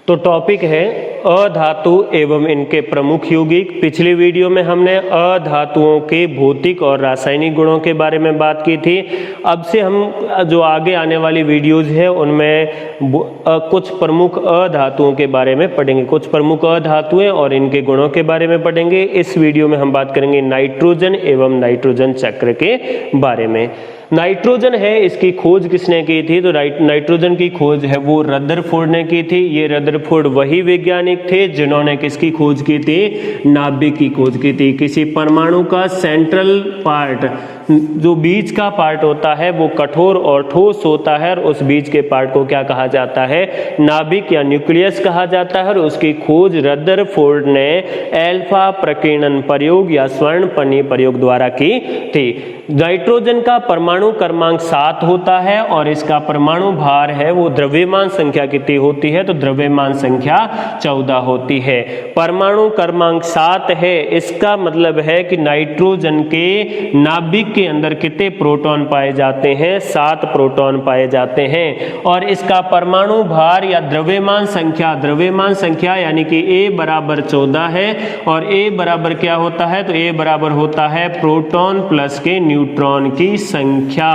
तो टॉपिक है अधातु एवं इनके प्रमुख यौगिक। पिछली वीडियो में हमने अधातुओं के भौतिक और रासायनिक गुणों के बारे में बात की थी। अब से हम जो आगे आने वाली वीडियोज है उनमें कुछ प्रमुख अधातुओं के बारे में पढ़ेंगे, कुछ प्रमुख अधातुएं और इनके गुणों के बारे में पढ़ेंगे। इस वीडियो में हम बात करेंगे नाइट्रोजन एवं नाइट्रोजन चक्र के बारे में। नाइट्रोजन है, इसकी खोज किसने की थी? तो नाइट्रोजन की खोज है वो रदरफोर्ड ने की थी। ये रदरफोर्ड वही वैज्ञानिक थे जिन्होंने किसकी खोज की थी? नाभिक की खोज की थी। किसी परमाणु का सेंट्रल पार्ट, जो बीच का पार्ट होता है वो कठोर और ठोस होता है और उस बीच के पार्ट को क्या कहा जाता है? नाभिक या न्यूक्लियस कहा जाता है। और उसकी खोज रदरफोर्ड ने अल्फा प्रकीर्णन प्रयोग या स्वर्णपनी प्रयोग द्वारा की थी। नाइट्रोजन का परमाणु क्रमांक 7 होता है और इसका परमाणु भार है वो द्रव्यमान संख्या कितनी होती है? तो द्रव्यमान संख्या 14 होती है। परमाणु क्रमांक 7 है, इसका मतलब है कि नाइट्रोजन के नाभिक के अंदर कितने प्रोटॉन पाए जाते हैं? 7 प्रोटॉन पाए जाते हैं। और इसका परमाणु भार या द्रव्यमान संख्या यानी कि A बराबर 14 है। और A बराबर क्या होता है? तो A बराबर होता है प्रोटॉन प्लस के न्यूट्रॉन की संख्या।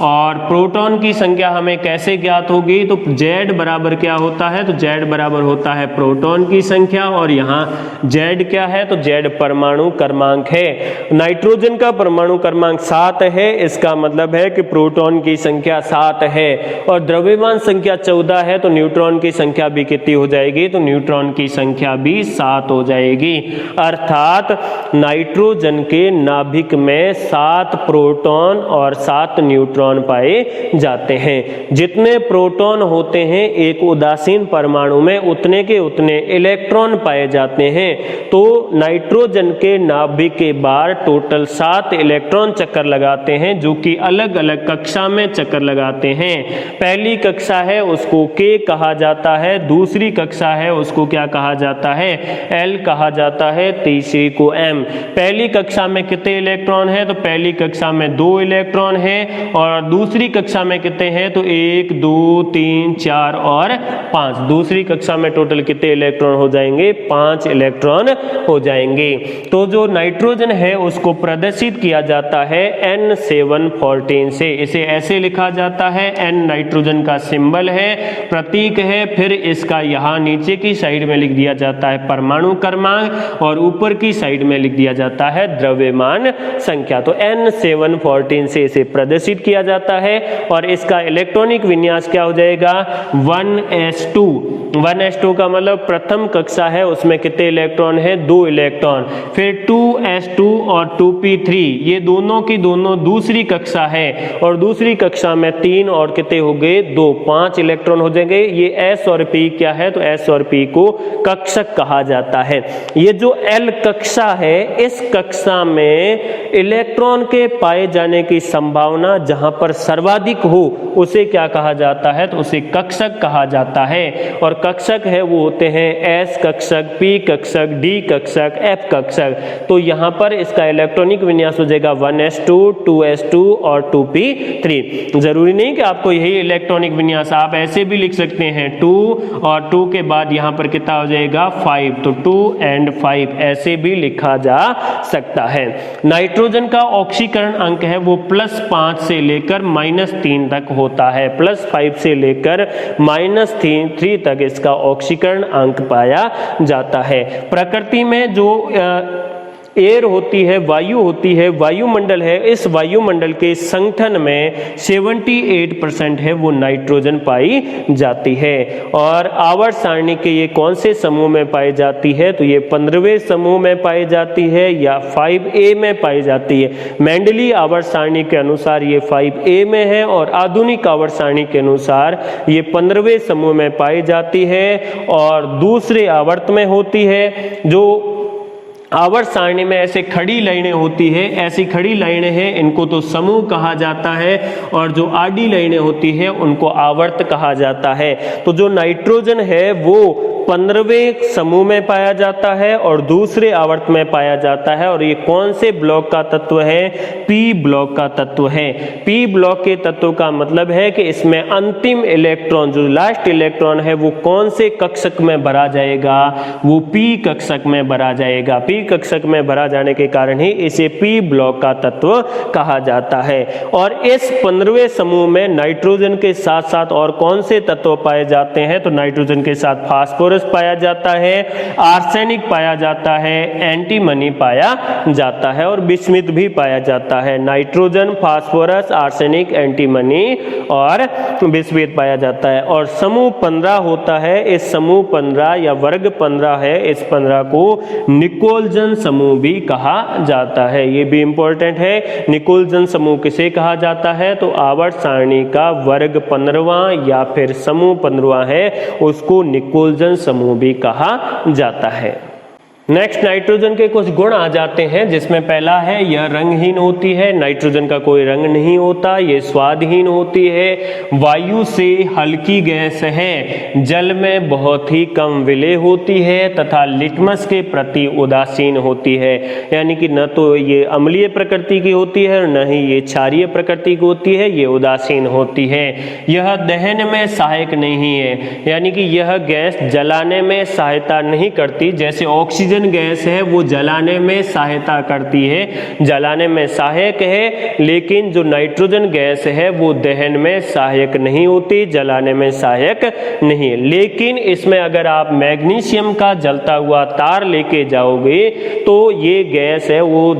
और प्रोटॉन की संख्या हमें कैसे ज्ञात होगी? तो Z बराबर क्या होता है? तो Z बराबर होता है प्रोटॉन की संख्या। और यहाँ Z क्या है? तो Z परमाणु क्रमांक है। नाइट्रोजन का परमाणु क्रमांक 7 है, इसका मतलब है कि प्रोटॉन की संख्या 7 है और द्रव्यमान संख्या 14 है। तो न्यूट्रॉन की संख्या भी कितनी हो जाएगी? तो न्यूट्रॉन की संख्या भी 7 हो जाएगी। अर्थात नाइट्रोजन के नाभिक में 7 प्रोटॉन और 7 न्यूट्रॉन पाए जाते हैं। जितने प्रोटॉन होते हैं एक उदासीन परमाणु में उतने के उतने इलेक्ट्रॉन पाए जाते हैं। तो नाइट्रोजन के नाभिक के बाहर टोटल 7 इलेक्ट्रॉन चक्कर लगाते हैं, जो कि अलग अलग कक्षा में चक्कर लगाते हैं। पहली कक्षा है उसको K कहा जाता है, दूसरी कक्षा है उसको क्या कहा जाता है? L कहा जाता है, तीसरी को M। पहली कक्षा में कितने इलेक्ट्रॉन है? तो पहली कक्षा में 2 इलेक्ट्रॉन है। और दूसरी कक्षा में कितने हैं? तो 1 2 3 4 और 5। दूसरी कक्षा में टोटल कितने इलेक्ट्रॉन हो जाएंगे? 5 इलेक्ट्रॉन हो जाएंगे। तो जो नाइट्रोजन है उसको प्रदर्शित किया जाता है N714 से। इसे ऐसे लिखा जाता है, N नाइट्रोजन का सिंबल है, प्रतीक है। फिर इसका यहाँ नीचे की साइड में लिख दिया जाता है परमाणु क्रमांक और ऊपर की साइड में लिख दिया जाता है द्रव्यमान संख्या। तो N714 से इसे प्रदर्शित किया जाता है। और इसका इलेक्ट्रॉनिक विन्यास क्या हो जाएगा? 1s2। 1s2 का मतलब प्रथम कक्षा है उसमें कितने इलेक्ट्रॉन है? 2 इलेक्ट्रॉन। फिर 2s2 और 2p3, ये दोनों की दोनों दूसरी कक्षा है और दूसरी कक्षा में 3 और कितने हो गए? 2, 5 इलेक्ट्रॉन हो जाएंगे। ये s और p क्या है? तो s और p को कक्षक कहा जाता है। ये जो L कक्षा है, इस कक्षा में इलेक्ट्रॉन के पाए जाने की संभावना जहां पर सर्वाधिक हो उसे क्या कहा जाता है? तो उसे कक्षक कहा जाता है। और कक्षक है वो होते हैं S कक्षक, P कक्षक, D कक्षक, F कक्षक। तो यहां पर इसका इलेक्ट्रॉनिक विन्यास हो जाएगा 1s2, 2s2 और 2p3। जरूरी नहीं कि आपको यही इलेक्ट्रॉनिक विन्यास, आप ऐसे भी लिख सकते हैं 2 और 2 के बाद यहां पर कितना हो जाएगा? 5। तो 2 और 5 ऐसे भी लिखा जा सकता है। नाइट्रोजन का ऑक्सीकरण अंक है वो +5 से लेकर -3 तक होता है। +5 से लेकर -3 तक इसका ऑक्सीकरण अंक पाया जाता है। प्रकृति में जो एयर होती है, वायु होती है, वायुमंडल है, इस वायुमंडल के संगठन में 78% है वो नाइट्रोजन पाई जाती है। और आवर्त सारणी के ये कौन से समूह में पाई जाती है? तो ये 15वें समूह में पाई जाती है या 5A में पाई जाती है। मेंडली आवर्त सारणी के अनुसार ये 5A में है और आधुनिक आवर्त सारणी के अनुसार ये 15वें समूह में पाई जाती है और दूसरे आवर्त में होती है। जो आवर्त सारणी में ऐसे खड़ी लाइनें होती है, ऐसी खड़ी लाइनें हैं, इनको तो समूह कहा जाता है। और जो आडी लाइनें होती है उनको आवर्त कहा जाता है। तो जो नाइट्रोजन है वो 15वें समूह में पाया जाता है और दूसरे आवर्त में पाया जाता है। और ये कौन से ब्लॉक का तत्व है? पी ब्लॉक का तत्व है। पी ब्लॉक के तत्व का मतलब है कि इसमें अंतिम इलेक्ट्रॉन, जो लास्ट इलेक्ट्रॉन है, वो कौन से कक्षक में भरा जाएगा? वो पी कक्षक में भरा जाएगा। पी कक्षक में भरा जाने के कारण ही इसे पी ब्लॉक का तत्व कहा जाता है। और इस 15वें समूह में नाइट्रोजन के साथ साथ और कौन से तत्व पाए जाते हैं? तो नाइट्रोजन के साथ फास्फोरस पाया जाता है, आर्सेनिक पाया जाता है, एंटीमनी पाया जाता है और बिस्मिथ भी पाया जाता है। नाइट्रोजन, फास्फोरस, आर्सेनिक, एंटीमनी और बिस्मिथ पाया जाता है। और समूह 15 होता है, इस समूह 15 या वर्ग 15 है, इस 15 को निकोल्सन समूह भी कहा जाता है। ये भी इंपॉर्टेंट है। निकोल्सन समूह किसे कहा जाता है? तो आवर्त सारणी का वर्ग 15वां या फिर समूह 15वां है, उसको निकोल्सन समूह भी कहा जाता है। नेक्स्ट, नाइट्रोजन के कुछ गुण आ जाते हैं, जिसमें पहला है यह रंगहीन होती है। नाइट्रोजन का कोई रंग नहीं होता। ये स्वादहीन होती है, वायु से हल्की गैस है, जल में बहुत ही कम विलेय होती है तथा लिटमस के प्रति उदासीन होती है। यानी कि न तो ये अम्लीय प्रकृति की होती है और न ही ये क्षारीय प्रकृति की होती है, ये उदासीन होती है। यह दहन में सहायक नहीं है, यानी कि यह गैस जलाने में सहायता नहीं करती। जैसे ऑक्सीजन गैस है वो जलाने में सहायता करती है, जलाने में सहायक है, लेकिन जो नाइट्रोजन गैस है वो दहन में सहायक नहीं होती, जलाने में सहायक नहीं है। लेकिन इसमें अगर आप मैग्नीशियम का जलता हुआ तार लेके जाओगे तो ये गैस है वो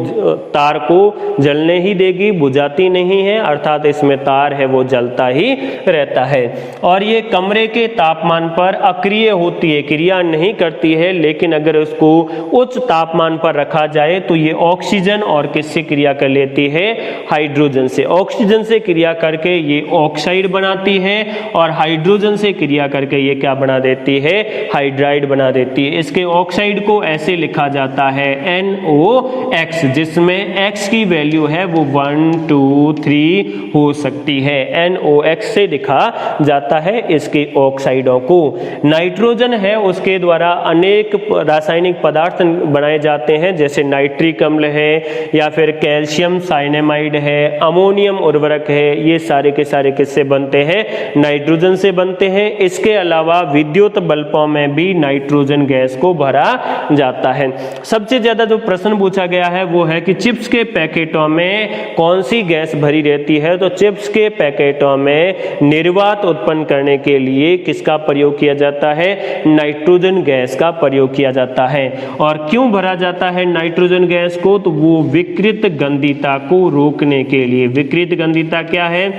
तार को जलने ही देगी, बुझाती नहीं है, अर्थात इसमें तार है वो जलता ही रहता है। और ये कमरे के तापमान पर अक्रिय होती है, क्रिया नहीं करती है, लेकिन अगर उसको उच्च तापमान पर रखा जाए तो ये ऑक्सीजन और किससे क्रिया कर लेती है? हाइड्रोजन से। ऑक्सीजन से क्रिया करके ये ऑक्साइड बनाती है और हाइड्रोजन से क्रिया करके ये क्या बना देती है? हाइड्राइड बना देती है। इसके ऑक्साइड को ऐसे लिखा जाता है NOx, जिसमें X की वैल्यू है वो 1, 2, 3 हो सकती है। NOx से लिखा जाता है इसके ऑक्साइडों को। नाइट्रोजन है उसके द्वारा अनेक रासायनिक पदार्थ बनाए जाते हैं, जैसे नाइट्रिक अम्ल है या फिर कैल्शियम साइनेमाइड है, अमोनियम उर्वरक है। ये सारे के सारे किससे बनते हैं? नाइट्रोजन से बनते हैं। इसके अलावा विद्युत बल्बों में भी नाइट्रोजन गैस को भरा जाता है। सबसे ज्यादा जो प्रश्न पूछा गया है वो है कि चिप्स के पैकेटों में कौन सी गैस भरी रहती है? तो चिप्स के पैकेटों में निर्वात उत्पन्न करने के लिए किसका प्रयोग किया जाता है? नाइट्रोजन गैस का प्रयोग किया जाता है। और क्यों भरा जाता है नाइट्रोजन गैस को? तो वो विकृत गंधिता को रोकने के लिए। विकृत गंधिता क्या है?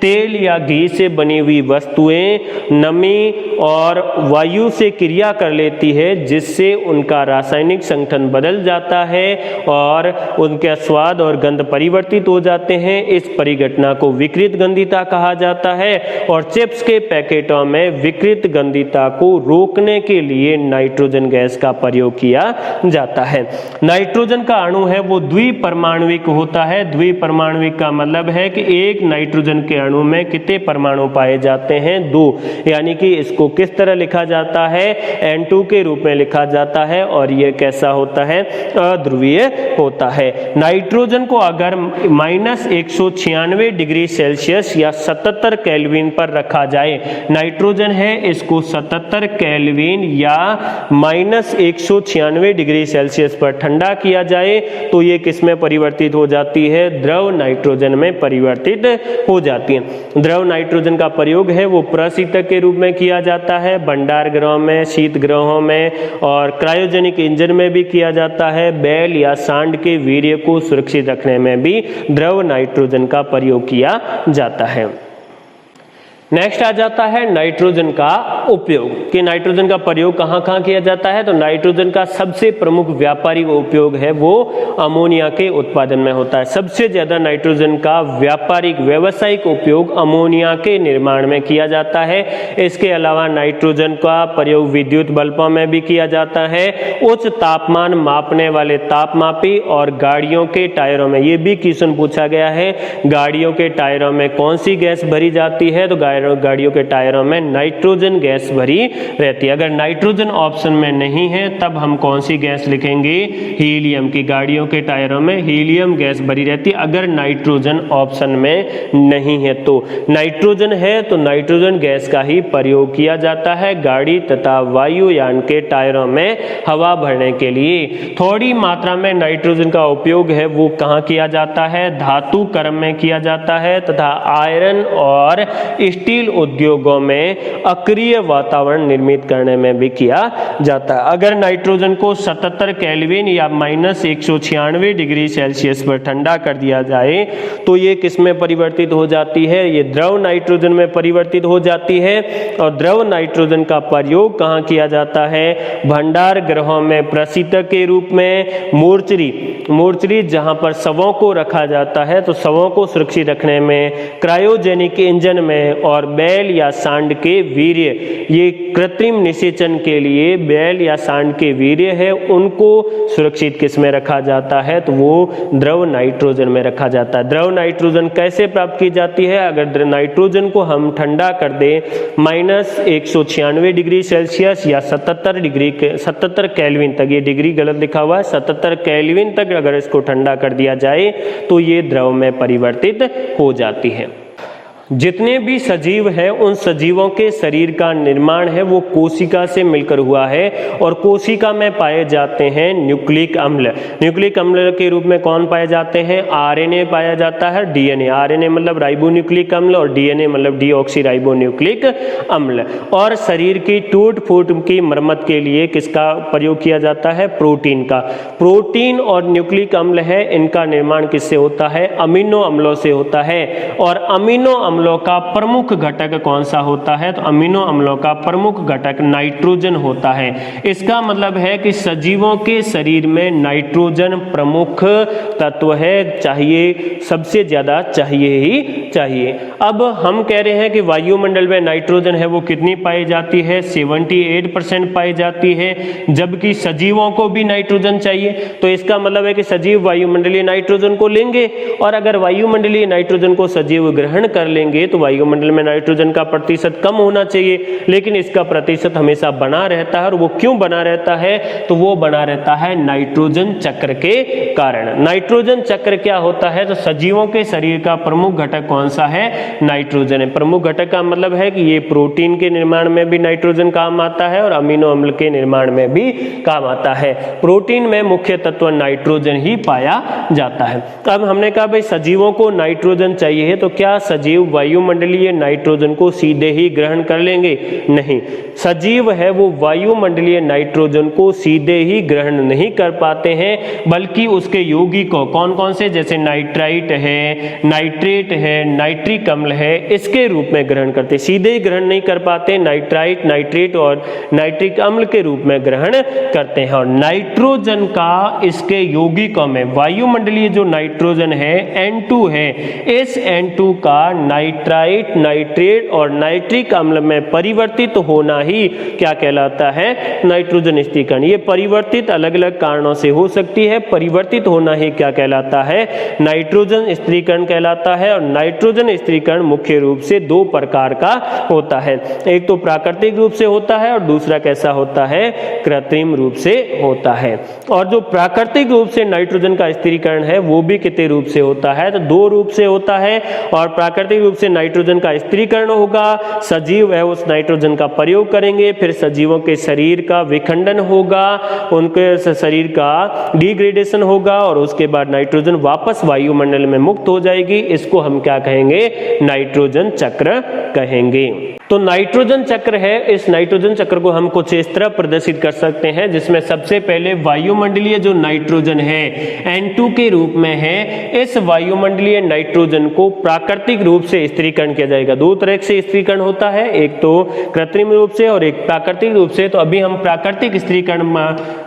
तेल या घी से बनी हुई वस्तुएं नमी और वायु से क्रिया कर लेती है, जिससे उनका रासायनिक संगठन बदल जाता है और उनका स्वाद और गंध परिवर्तित हो जाते हैं। इस परिघटना को विकृत गंधिता कहा जाता है। और चिप्स के पैकेटों में विकृत गंधिता को रोकने के लिए नाइट्रोजन गैस का प्रयोग किया जाता है। नाइट्रोजन का अणु है वो द्विपरमाणुविक होता है। द्विपरमाणुविक का मतलब है कि एक नाइट्रोजन के अणु में कितने परमाणु पाए जाते हैं? 2। यानी कि इसको किस तरह लिखा जाता है? N2 के रूप में लिखा जाता है। और यह कैसा होता है? अध्रुवीय होता है। नाइट्रोजन को अगर -196 डिग्री सेल्सियस या 77 केल्विन पर रखा जाए, नाइट्रोजन है इसको 77 केल्विन या -196 डिग्री सेल्सियस पर ठंडा किया जाए तो ये किस में परिवर्तित हो जाती है? द्रव नाइट्रोजन में परिवर्तित हो जाती है। द्रव नाइट्रोजन का प्रयोग है वो प्रशीतक के रूप में किया जाता है, भंडार गृहों में, शीत गृहों में और क्रायोजेनिक इंजन में भी किया जाता है। बैल या सांड के वीर्य को सुरक्षित रखने में भी द्रव नाइट्रोजन का प्रयोग किया जाता है। नेक्स्ट आ जाता है नाइट्रोजन का उपयोग, कि नाइट्रोजन का प्रयोग कहाँ कहाँ किया जाता है। तो नाइट्रोजन का सबसे प्रमुख व्यापारिक उपयोग है वो अमोनिया के उत्पादन में होता है। सबसे ज्यादा नाइट्रोजन का व्यापारिक व्यवसायिक उपयोग अमोनिया के निर्माण में किया जाता है। इसके अलावा नाइट्रोजन का प्रयोग विद्युत बल्बों में भी किया जाता है, उच्च तापमान मापने वाले तापमापी और गाड़ियों के टायरों में। ये भी क्वेश्चन पूछा गया है, गाड़ियों के टायरों में कौन सी गैस भरी जाती है? तो गाड़ियों के टायरों में नाइट्रोजन गैस भरी रहती है। अगर नाइट्रोजन ऑप्शन में नहीं है तब हम कौन सी गैस लिखेंगे, हीलियम की गाड़ियों के टायरों में हीलियम गैस भरी रहती है। अगर नाइट्रोजन ऑप्शन में नहीं है तो नाइट्रोजन है तो नाइट्रोजन गैस का ही प्रयोग किया जाता है गाड़ी तथा वायुयान के टायरों में हवा भरने के लिए। थोड़ी मात्रा में नाइट्रोजन का उपयोग है वो कहाँ किया जाता है, धातु कर्म में किया जाता है तथा आयरन और स्टील उद्योगों में अक्रिय वातावरण निर्मित करने में भी किया जाता है। अगर नाइट्रोजन को 77 केल्विन या -196 डिग्री सेल्सियस पर ठंडा कर दिया जाए तो ये किस में परिवर्तित हो जाती है, ये द्रव नाइट्रोजन में परिवर्तित हो जाती है। और द्रव नाइट्रोजन का प्रयोग कहाँ किया जाता है, भंडार गृहों में प्रशीतक के रूप में, मोर्चरी जहां पर शवों को रखा जाता है तो शवों को सुरक्षित रखने में, क्रायोजेनिक इंजन में, और बैल या सांड के वीर्य, ये कृत्रिम निषेचन के लिए बैल या सांड के वीर्य है उनको सुरक्षित किस में रखा जाता है, तो वो द्रव नाइट्रोजन में रखा जाता है। द्रव नाइट्रोजन कैसे प्राप्त की जाती है, अगर नाइट्रोजन को हम ठंडा कर दें -196 डिग्री सेल्सियस या 77 केल्विन तक, ये डिग्री गलत लिखा हुआ है, 77 केल्विन तक अगर इसको ठंडा कर दिया जाए तो ये द्रव में परिवर्तित हो जाती है। जितने भी सजीव हैं उन सजीवों के शरीर का निर्माण है वो कोशिका से मिलकर हुआ है और कोशिका में पाए जाते हैं न्यूक्लिक अम्ल। न्यूक्लिक अम्ल के रूप में कौन पाए जाते हैं, आरएनए पाया जाता है, डीएनए, आरएनए मतलब राइबोन्यूक्लिक अम्ल और डीएनए मतलब डीऑक्सीराइबोन्यूक्लिक अम्ल। और शरीर की टूट फूट की मरम्मत के लिए किसका प्रयोग किया जाता है, प्रोटीन का। प्रोटीन और न्यूक्लिक अम्ल है इनका निर्माण किससे होता है, अमीनो अम्लों से होता है। और अमीनो अम्लों का प्रमुख घटक कौन सा होता है, तो अमीनो अम्लों का प्रमुख घटक नाइट्रोजन होता है। इसका मतलब है कि सजीवों के शरीर में नाइट्रोजन प्रमुख तत्व है, चाहिए, सबसे ज्यादा चाहिए ही चाहिए। अब हम कह रहे हैं कि वायुमंडल में नाइट्रोजन है वो कितनी पाई जाती है, 78% पाई जाती है, जबकि सजीवों को भी नाइट्रोजन चाहिए। तो इसका मतलब है कि सजीव वायुमंडलीय नाइट्रोजन को लेंगे और अगर वायुमंडलीय नाइट्रोजन को सजीव ग्रहण कर लेंगे तो वायुमंडल में नाइट्रोजन का प्रतिशत कम होना चाहिए, लेकिन इसका प्रतिशत हमेशा बना रहता है। और वो क्यों बना रहता है, तो वो बना रहता है नाइट्रोजन चक्र के कारण। नाइट्रोजन चक्र क्या होता है, तो सजीवों के शरीर का प्रमुख घटक कौन सा है, नाइट्रोजन है। प्रमुख घटक का मतलब है कि ये प्रोटीन के निर्माण में भी नाइट्रोजन काम आता है और अमीनो अम्ल के निर्माण में भी काम आता है। प्रोटीन में मुख्य तत्व नाइट्रोजन ही पाया जाता है। अब हमने कहा भाई सजीवों को नाइट्रोजन चाहिए, तो क्या सजीव वायुमंडलीय नाइट्रोजन को सीधे ही ग्रहण कर लेंगे, नहीं। सजीव है वो वायुमंडलीय नाइट्रोजन को सीधे ही ग्रहण नहीं कर पाते हैं, बल्कि उसके यौगिक को कौन कौन से, जैसे नाइट्राइट है, नाइट्रेट है, नाइट्रिक अम्ल है, इसके रूप में ग्रहण करते, सीधे ही ग्रहण नहीं कर पाते, नाइट्राइट, नाइट्रेट और नाइट्रिक अम्ल के रूप में ग्रहण करते हैं। और नाइट्रोजन का इसके यौगिकों में, वायुमंडलीय जो नाइट्रोजन है N2 है, इस N2 का नाइट्राइट, नाइट्रेट और नाइट्रिक अम्ल में परिवर्तित होना ही क्या कहलाता है, नाइट्रोजन स्थिरीकरण। ये परिवर्तित अलग अलग कारणों से हो सकती है, परिवर्तित होना ही क्या कहलाता है, नाइट्रोजन स्थिरीकरण कहलाता है। और नाइट्रोजन स्थिरीकरण मुख्य रूप से दो प्रकार का होता है, एक तो प्राकृतिक रूप से होता है और दूसरा कैसा होता है, कृत्रिम रूप से होता है। और जो प्राकृतिक रूप से नाइट्रोजन का स्थिरीकरण है वो भी कितने रूप से होता है, तो दो रूप से होता है। और प्राकृतिक रूप से नाइट्रोजन का स्थिरीकरण होगा, सजीव है उस नाइट्रोजन का प्रयोग करेंगे, फिर सजीवों के शरीर का विखंडन होगा, उनके शरीर का डिग्रेडेशन होगा और उसके बाद नाइट्रोजन वापस वायुमंडल में मुक्त हो जाएगी। इसको हम क्या कहेंगे, नाइट्रोजन चक्र कहेंगे। तो नाइट्रोजन चक्र है, इस नाइट्रोजन चक्र को हम कुछ इस तरह प्रदर्शित कर सकते हैं, जिसमें सबसे पहले वायुमंडलीय जो नाइट्रोजन है N2 के रूप में है, इस वायुमंडलीय नाइट्रोजन को प्राकृतिक रूप से स्थिरीकरण किया जाएगा। दो तरह से स्थिरीकरण होता है, एक तो कृत्रिम रूप से और एक प्राकृतिक रूप से। तो अभी हम प्राकृतिक स्थिरीकरण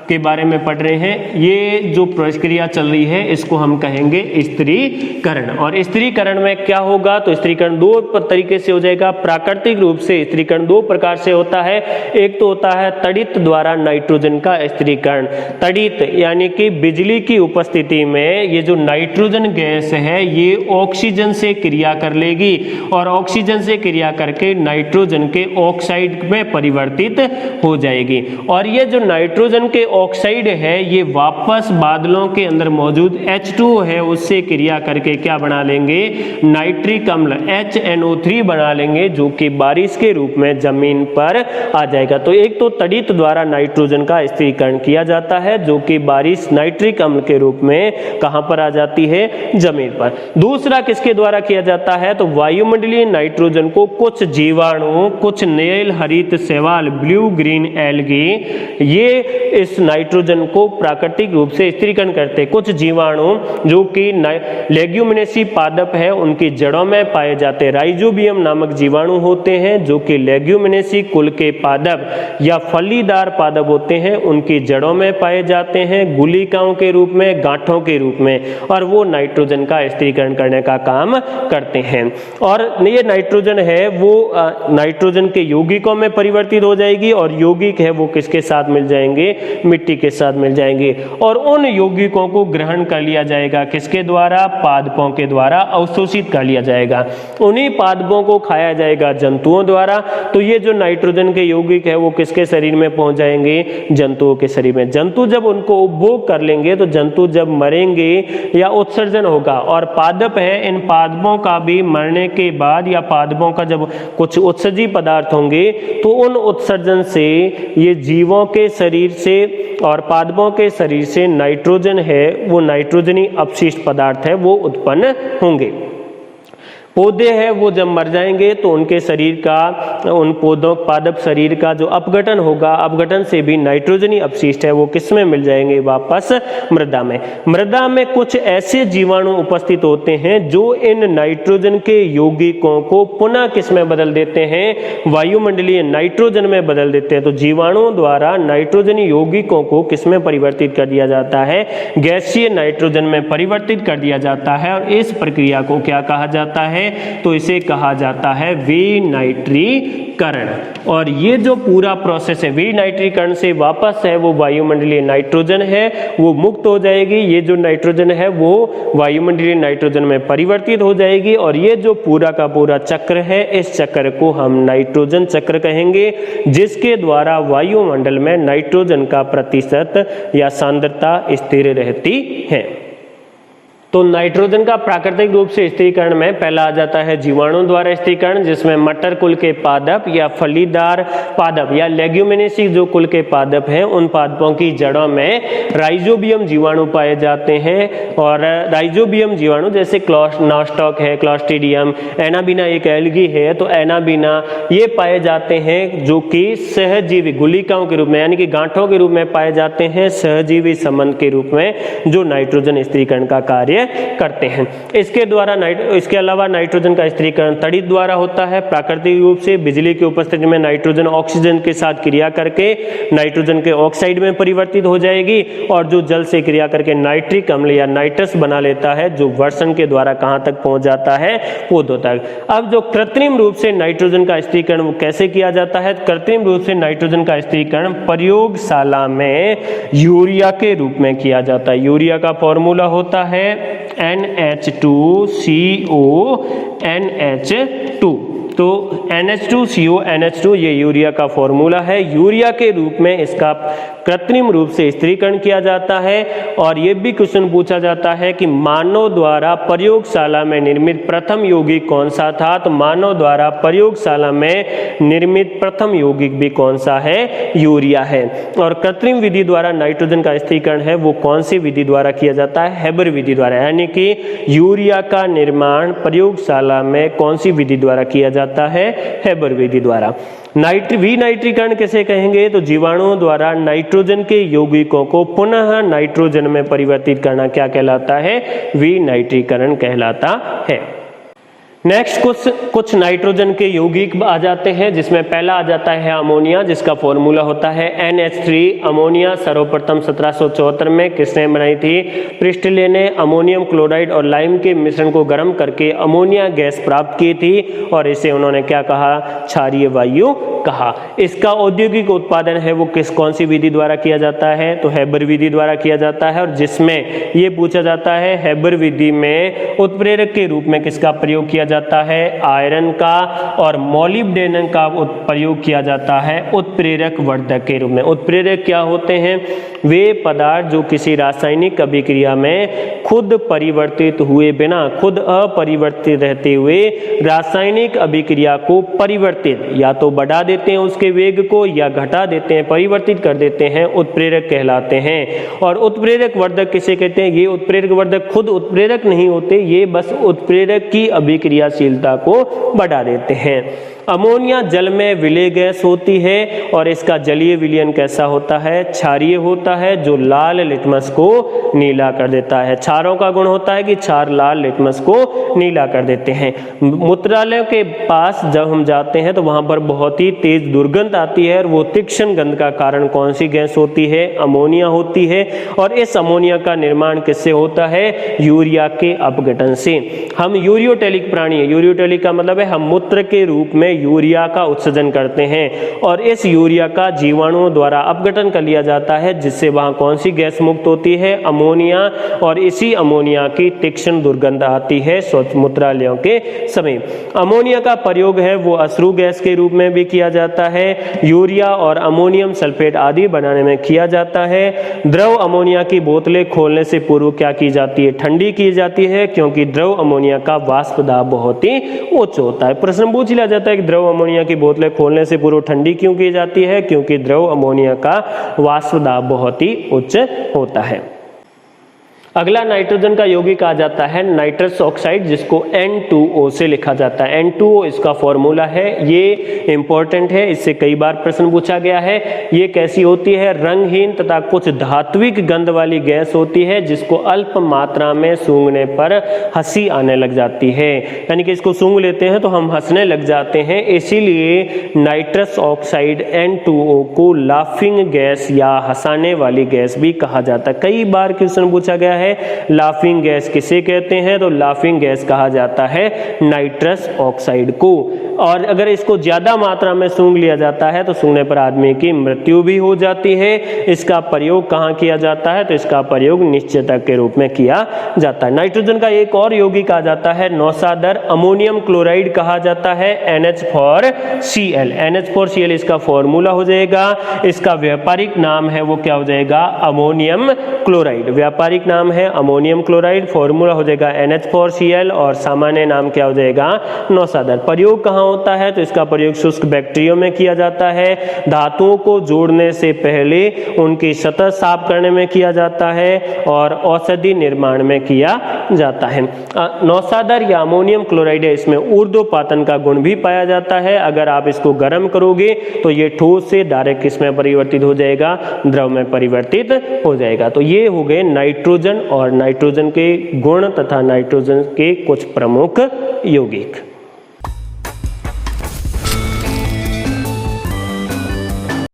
के बारे में पढ़ रहे हैं। ये जो प्रक्रिया चल रही है इसको हम कहेंगे स्थिरीकरण। और स्थिरीकरण में क्या होगा, तो स्थिरीकरण दो तरीके से हो जाएगा। प्राकृतिक रूप से स्थिरीकरण दो प्रकार से होता है। एक तो होता है तड़ित द्वारा नाइट्रोजन का स्थिरीकरण। तड़ित यानी कि बिजली की उपस्थिति में ये जो नाइट्रोजन गैस है ये ऑक्सीजन से क्रिया कर लेगी और ऑक्सीजन से क्रिया करके नाइट्रोजन के ऑक्साइड में परिवर्तित हो जाएगी। और ये जो नाइट्रोजन के ऑक्साइड है ये वापस बादलों के अंदर मौजूद H2O है उससे क्रिया करके क्या बना लेंगे, नाइट्रिक अम्ल HNO3 बना लेंगे, जो कि बारिश के रूप में जमीन पर आ जाएगा। तो एक तो तड़ित द्वारा नाइट्रोजन का स्थिरीकरण किया जाता है, जो कि बारिश नाइट्रिक अम्ल के रूप में कहां पर आ जाती है, जमीन पर। दूसरा किसके द्वारा किया जाता है, तो वायुमंडलीय नाइट्रोजन को कुछ जीवाणु, कुछ नील हरित शैवाल, ब्लू ग्रीन एल्गी, ये इस नाइट्रोजन को प्राकृतिक रूप से स्थिरीकरण करते हैं। कुछ जीवाणु जो कि लेग्यूमिनेसी पादप है उनकी जड़ों में पाए जाते हैं। राइजोबियम नामक जीवाणु होते हैं जो कि लेग्यूमिनेसी कुल के पादप या फलीदार पादप होते हैं, उनकी जड़ों में पाए जाते हैं, गुलिकाओं के रूप में, गांठों के रूप में, और वो नाइट्रोजन का स्थिरीकरण करने का काम करते हैं। और ये नाइट्रोजन है वो नाइट्रोजन के यौगिकों में परिवर्तित हो जाएगी और यौगिक है वो किसके साथ मिल जाएंगे, मिट्टी के साथ मिल जाएंगे। और उन यौगिकों को ग्रहण कर लिया जाएगा किसके द्वारा, पादपों के द्वारा अवशोषित कर लिया जाएगा। उन्हीं पादपों को खाया जाएगा जंतुओं द्वारा। तो ये जो नाइट्रोजन के यौगिक है वो किसके शरीर में पहुंच जाएंगे, जंतुओं के शरीर में। जंतु जब उनको उपभोग कर लेंगे तो जंतु जब मरेंगे या उत्सर्जन होगा, और पादप है, इन पादपों का भी मरने के बाद या पादपों का जब कुछ उत्सर्जी पदार्थ होंगे तो उन उत्सर्जन से ये जीवों के शरीर से और पादपों के शरीर से नाइट्रोजन है वो नाइट्रोजनी अपशिष्ट पदार्थ है वो उत्पन्न होंगे। पौधे हैं वो जब मर जाएंगे तो उनके शरीर का, उन पौधों पादप शरीर का जो अपघटन होगा, अपघटन से भी नाइट्रोजनी अपशिष्ट है वो किसमें मिल जाएंगे, वापस मृदा में। मृदा में कुछ ऐसे जीवाणु उपस्थित होते हैं जो इन नाइट्रोजन के यौगिकों को पुनः किसमें बदल देते हैं, वायुमंडलीय नाइट्रोजन में बदल देते हैं। तो जीवाणुओं द्वारा नाइट्रोजनी यौगिकों को किसमें परिवर्तित कर दिया जाता है, गैसीय नाइट्रोजन में परिवर्तित कर दिया जाता है। और इस प्रक्रिया को क्या कहा जाता है, तो इसे कहा जाता है विनाइट्रीकरण। और ये जो पूरा प्रोसेस है विनाइट्रीकरण से वापस है वो वायुमंडलीय नाइट्रोजन है वो मुक्त हो जाएगी। ये जो नाइट्रोजन है वो वायुमंडलीय नाइट्रोजन में परिवर्तित हो जाएगी। और ये जो पूरा का पूरा चक्र है इस चक्र को हम नाइट्रोजन चक्र कहेंगे, जिसके द्वारा वायुमंडल में नाइट्रोजन का प्रतिशत या सांद्रता स्थिर रहती है। तो नाइट्रोजन का प्राकृतिक रूप से स्थिरीकरण में पहला आ जाता है जीवाणु द्वारा स्थिरीकरण, जिसमें मटर कुल के पादप या फलीदार पादप या लेग्यूमिनेसी जो कुल के पादप हैं उन पादपों की जड़ों में राइजोबियम जीवाणु पाए जाते हैं। और राइजोबियम जीवाणु जैसे नॉस्टॉक है, क्लॉस्ट्रीडियम, एनाबीना एक एल्गी है, तो एनाबीना ये पाए जाते हैं जो कि सहजीवी गुलिकाओं के रूप में यानी कि गांठों के रूप में पाए जाते हैं, सहजीवी संबंध के रूप में जो नाइट्रोजन स्थिरीकरण का कार्य करते हैं। इसके अलावा नाइट्रोजन का स्थिरीकरण तड़ित द्वारा होता है। प्राकृतिक रूप से बिजली की उपस्थिति में नाइट्रोजन ऑक्सीजन के साथ क्रिया करके नाइट्रोजन के ऑक्साइड में परिवर्तित हो जाएगी और जो जल से क्रिया करके नाइट्रिक अम्ल या नाइट्रस बना लेता है, जो वर्षण के द्वारा कहां तक पहुंच जाता है, पौधों तक। अब जो कृत्रिम रूप से नाइट्रोजन का स्थिरीकरण वो कैसे किया जाता है, कृत्रिम रूप से नाइट्रोजन का स्थिरीकरण प्रयोगशाला में यूरिया के रूप में किया जाता है। यूरिया का फॉर्मूला होता है NH2CONH2। तो NH2CONH2 ये यूरिया का फॉर्मूला है। यूरिया के रूप में इसका कृत्रिम रूप से स्थिरीकरण किया जाता है। और ये भी क्वेश्चन पूछा जाता है कि मानव द्वारा प्रयोगशाला में निर्मित प्रथम यौगिक कौन सा था, तो मानव द्वारा प्रयोगशाला में निर्मित प्रथम यौगिक भी कौन सा है, यूरिया है। और कृत्रिम विधि द्वारा नाइट्रोजन का स्थिरीकरण है वो कौन सी विधि द्वारा किया जाता है, हेबर विधि द्वारा। यानी कि यूरिया का निर्माण प्रयोगशाला में कौन सी विधि द्वारा किया जाता है, हेबर विधि द्वारा। विनाइट्रीकरण किसे कहेंगे, तो जीवाणुओं द्वारा नाइट्रोजन के यौगिकों को पुनः नाइट्रोजन में परिवर्तित करना क्या कहलाता है, विनाइट्रीकरण कहलाता है। नेक्स्ट कुछ नाइट्रोजन के यौगिक आ जाते हैं, जिसमें पहला आ जाता है अमोनिया, जिसका फॉर्मूला होता है NH3। अमोनिया सर्वप्रथम 1774 में किसने बनाई थी? प्रिस्टले ने अमोनियम क्लोराइड और लाइम के मिश्रण को गर्म करके अमोनिया गैस प्राप्त की थी और इसे उन्होंने क्या कहा? क्षारीय वायु कहा। इसका औद्योगिक उत्पादन है वो कौन सी विधि द्वारा किया जाता है? तो हेबर विधि द्वारा किया जाता है, और जिसमें ये पूछा जाता है हेबर विधि में उत्प्रेरक के रूप में किसका प्रयोग किया जाता है? आयरन का और मोलिब्डेनम का प्रयोग किया जाता है उत्प्रेरक वर्धक के रूप में। उत्प्रेरक क्या होते हैं? वे पदार्थ जो किसी रासायनिक अभिक्रिया में खुद परिवर्तित हुए बिना, खुद अपरिवर्तित रहते हुए रासायनिक अभिक्रिया को परिवर्तित या तो बढ़ा देते हैं उसके वेग को, या घटा देते हैं, परिवर्तित कर देते हैं, उत्प्रेरक कहलाते हैं। और उत्प्रेरक वर्धक किसे कहते हैं? ये उत्प्रेरक वर्धक खुद उत्प्रेरक नहीं होते, ये बस उत्प्रेरक की अभिक्रियाशीलता को बढ़ा देते हैं। अमोनिया जल में विलय गैस होती है और इसका जलीय विलयन कैसा होता है? क्षारीय होता है, जो लाल लिटमस को नीला कर देता है। क्षारों का गुण होता है कि क्षार लाल लिटमस को नीला कर देते हैं। मूत्रालयों के पास जब हम जाते हैं तो वहां पर बहुत ही तेज दुर्गंध आती है, और वो तीक्ष्ण गंध का कारण कौन सी गैस होती है? अमोनिया होती है। और इस अमोनिया का निर्माण किससे होता है? यूरिया के अपघटन से। हम यूरियोटेलिक प्राणी है, यूरियोटेलिक का मतलब है हम मूत्र के रूप में यूरिया का उत्सर्जन करते हैं, और इस यूरिया का जीवाणुओं द्वारा अपघटन कर लिया जाता है, जिससे वहां कौन सी गैस मुक्त होती है? अमोनिया। और इसी अमोनिया की तीक्ष्ण दुर्गंध आती है मूत्रालयों के समय। अमोनिया का प्रयोग है वो अश्रु गैस के रूप में भी किया जाता है, यूरिया और अमोनियम सल्फेट आदि बनाने में किया जाता है। द्रव अमोनिया की बोतलें खोलने से पूर्व क्या की जाती है? ठंडी की जाती है, क्योंकि द्रव अमोनिया का वाष्प दाब बहुत ही उच्च होता है। प्रश्न पूछ लिया जाता है कि द्रव अमोनिया की बोतलें खोलने से पूर्व ठंडी क्यों की जाती है? क्योंकि द्रव अमोनिया का वाष्प दाब बहुत ही उच्च होता है। अगला नाइट्रोजन का यौगिक आ जाता है नाइट्रस ऑक्साइड, जिसको N2O से लिखा जाता है। N2O इसका फॉर्मूला है, ये इंपॉर्टेंट है, इससे कई बार प्रश्न पूछा गया है। ये कैसी होती है? रंगहीन तथा कुछ धात्विक गंध वाली गैस होती है, जिसको अल्प मात्रा में सूंघने पर हंसी आने लग जाती है। यानी कि इसको सूंघ लेते हैं तो हम हंसने लग जाते हैं, इसीलिए नाइट्रस ऑक्साइड N2O को लाफिंग गैस या हंसाने वाली गैस भी कहा जाता है। कई बार क्वेश्चन पूछा गया है लाफिंग गैस किसे कहते हैं? तो लाफिंग गैस कहा जाता है नाइट्रस ऑक्साइड को। और अगर इसको ज्यादा मात्रा में सूंघ लिया जाता है तो सूंघने पर आदमी की मृत्यु भी हो जाती है। इसका प्रयोग कहाँ किया जाता है? तो इसका प्रयोग निश्चेतक के रूप में किया जाता है। नाइट्रोजन का एक और यौगिक आ जाता है नौसादर अमोनियम क्लोराइड कहा जाता है, NH4Cl। NH4Cl इसका फॉर्मूला हो जाएगा। इसका व्यापारिक नाम है वो क्या हो जाएगा? Ammonium chloride. व्यापारिक नाम है अमोनियम क्लोराइड, फॉर्मूला हो जाएगा NH4Cl, और सामान्य नाम क्या हो जाएगा? नौसादर। प्रयोग कहाँ होता है? तो इसका प्रयोग शुष्क बैक्टीरिया में किया जाता है। धातुओं को जोड़ने से पहले उनकी सतह साफ करने में किया जाता है, और औषधि निर्माण में किया जाता है। नौसादर या अमोनियम क्लोराइड है, इसमें ऊर्ध्वपातन का गुण भी पाया जाता है। अगर आप इसको गर्म करोगे तो ये ठोस से डायरेक्ट किसमें परिवर्तित हो जाएगा? द्रव में परिवर्तित हो जाएगा। तो ये हो गए नाइट्रोजन और नाइट्रोजन के गुण तथा नाइट्रोजन के कुछ प्रमुख यौगिक।